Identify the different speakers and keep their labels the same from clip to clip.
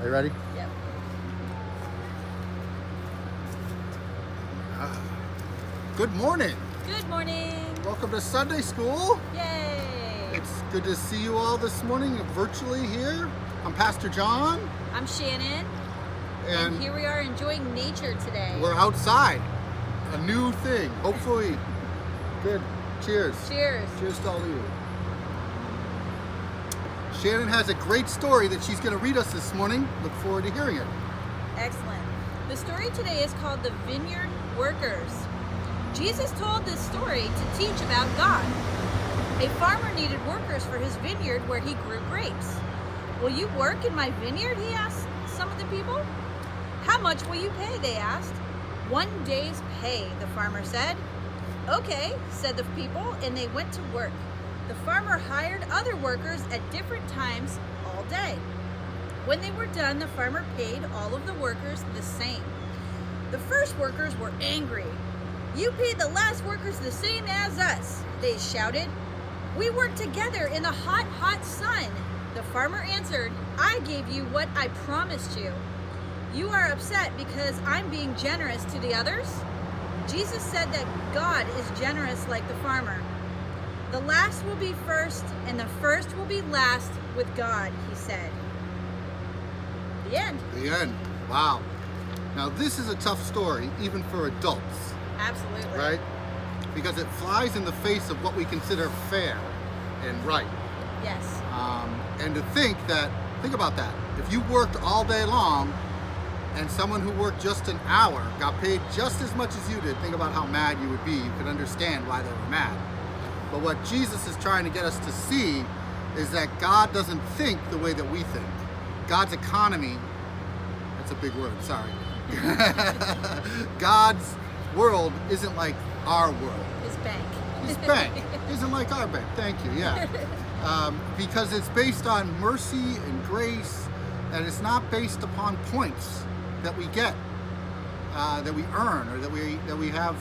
Speaker 1: Are you ready?
Speaker 2: Yep.
Speaker 1: Good morning.
Speaker 2: Good morning.
Speaker 1: Welcome to Sunday School.
Speaker 2: Yay.
Speaker 1: It's good to see you all this morning virtually here. I'm Pastor John.
Speaker 2: I'm Shannon. And here we are enjoying nature today.
Speaker 1: We're outside. A new thing. Hopefully. Good. Cheers.
Speaker 2: Cheers.
Speaker 1: Cheers to all of you. Shannon has a great story that she's going to read us this morning. Look forward to hearing it.
Speaker 2: Excellent. The story today is called The Vineyard Workers. Jesus told this story to teach about God. A farmer needed workers for his vineyard where he grew grapes. Will you work in my vineyard? He asked some of the people. How much will you pay? They asked. 1 day's pay, the farmer said. Okay, said the people, and they went to work. The farmer hired other workers at different times all day. When they were done, the farmer paid all of the workers the same. The first workers were angry. You paid the last workers the same as us, they shouted. We worked together in the hot, hot sun. The farmer answered, I gave you what I promised you. You are upset because I'm being generous to the others? Jesus said that God is generous like the farmer. The last will be first, and the first will be last with God, he said. The end.
Speaker 1: The end. Wow. Now this is a tough story, even for adults.
Speaker 2: Absolutely.
Speaker 1: Right? Because it flies in the face of what we consider fair and right.
Speaker 2: Yes.
Speaker 1: And to think about that. If you worked all day long and someone who worked just an hour got paid just as much as you did, think about how mad you would be. You could understand why they were mad. But what Jesus is trying to get us to see is that God doesn't think the way that we think. God's economy, that's a big word, sorry. God's world isn't like our world.
Speaker 2: His bank.
Speaker 1: His bank isn't like our bank, thank you, yeah. Because it's based on mercy and grace, and it's not based upon points that we get, that we earn, or that we have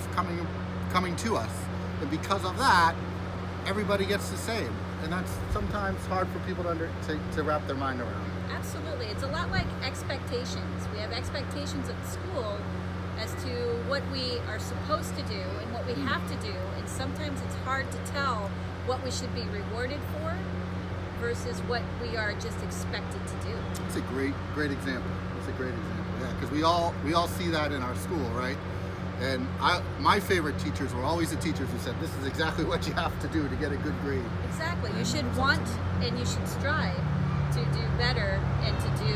Speaker 1: coming to us. And because of that, everybody gets the same, and that's sometimes hard for people to wrap their mind around.
Speaker 2: Absolutely. It's a lot like expectations. We have expectations at school as to what we are supposed to do and what we have to do, and sometimes it's hard to tell what we should be rewarded for versus what we are just expected to do.
Speaker 1: It's a great example. It's a great example, yeah, because we all see that in our school, right? And my favorite teachers were always the teachers who said, this is exactly what you have to do to get a good grade.
Speaker 2: Exactly. You should want and you should strive to do better and to do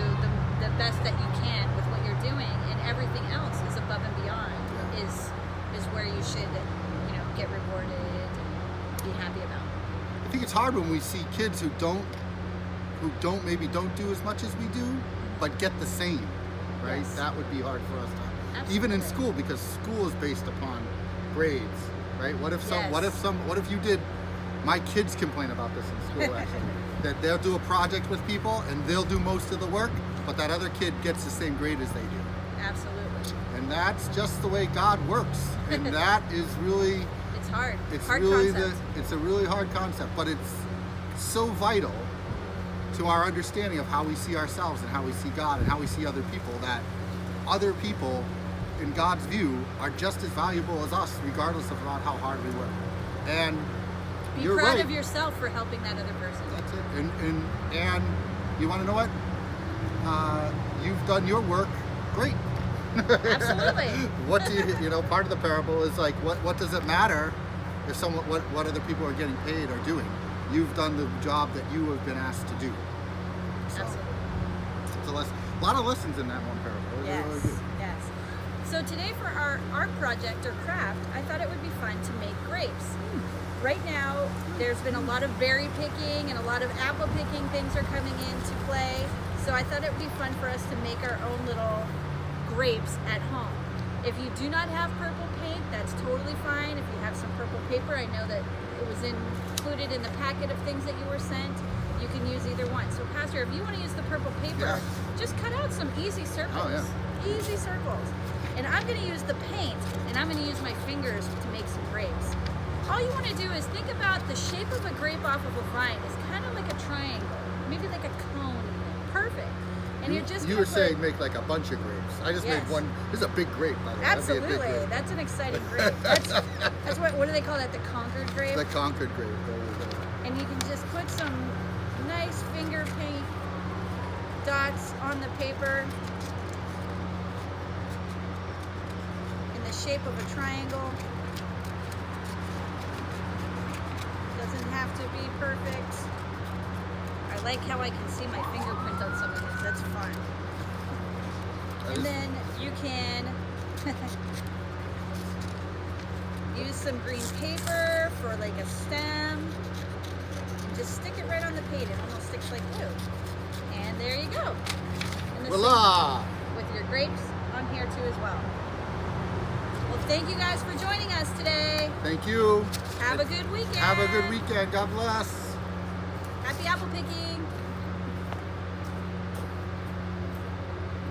Speaker 2: the best that you can with what you're doing, and everything else is above and beyond,
Speaker 1: yeah.
Speaker 2: is where you should, get rewarded and be happy about.
Speaker 1: I think it's hard when we see kids who maybe don't do as much as we do, but get the same, right?
Speaker 2: Yes.
Speaker 1: That would be hard for us to.
Speaker 2: Absolutely.
Speaker 1: Even in school, because school is based upon grades, right? What if you did? My kids complain about this in school actually, that they'll do a project with people and they'll do most of the work, but that other kid gets the same grade as they do.
Speaker 2: Absolutely.
Speaker 1: And that's just the way God works, and that is really.
Speaker 2: It's hard.
Speaker 1: It's
Speaker 2: hard
Speaker 1: really
Speaker 2: concept.
Speaker 1: it's a really hard concept, but it's so vital to our understanding of how we see ourselves and how we see God and how we see other people, that other people in God's view are just as valuable as us, regardless of how hard we work. And
Speaker 2: Be
Speaker 1: you're
Speaker 2: proud
Speaker 1: right.
Speaker 2: of yourself for helping that other person.
Speaker 1: That's it. And you want to know what? You've done your work great.
Speaker 2: Absolutely.
Speaker 1: What do part of the parable is like, what does it matter if what other people are getting paid or doing? You've done the job that you have been asked to do. So,
Speaker 2: Absolutely.
Speaker 1: it's a lot of lessons in that one parable.
Speaker 2: Yes.
Speaker 1: Really good.
Speaker 2: Yes. So today for our art project or craft, I thought it would be fun to make grapes. Right now, there's been a lot of berry picking and a lot of apple picking things are coming into play. So I thought it would be fun for us to make our own little grapes at home. If you do not have purple paint, that's totally fine. If you have some purple paper, I know that it was included in the packet of things that you were sent. You can use either one. So Pastor, if you want to use the purple paper, just cut out some easy circles.
Speaker 1: Oh, yeah.
Speaker 2: Easy circles. And I'm going to use the paint, and I'm going to use my fingers to make some grapes. All you want to do is think about the shape of a grape off of a vine is kind of like a triangle, maybe like a cone. Perfect. And you're just
Speaker 1: You
Speaker 2: gonna
Speaker 1: were
Speaker 2: put-
Speaker 1: saying make like a bunch of grapes. I just
Speaker 2: Yes.
Speaker 1: made one. This is a big grape, by the way. That'd be a big
Speaker 2: Absolutely,
Speaker 1: grape.
Speaker 2: that's an exciting grape. That's what do they call that? The Concord grape.
Speaker 1: The Concord grape. There you go.
Speaker 2: And you can just put some nice finger paint dots on the paper in the shape of a triangle. Doesn't have to be perfect. I like how I can see my fingerprint on some of these. That's fun.
Speaker 1: That
Speaker 2: And
Speaker 1: is-
Speaker 2: then you can use some green paper for like a stem. And just stick it right on the paint. It almost sticks like glue. And there you go. And the
Speaker 1: Voila!
Speaker 2: same with your grapes on here too as well. Well, thank you guys for joining us today.
Speaker 1: Thank you.
Speaker 2: Have a good weekend.
Speaker 1: Have a good weekend. God bless.
Speaker 2: Happy apple picking.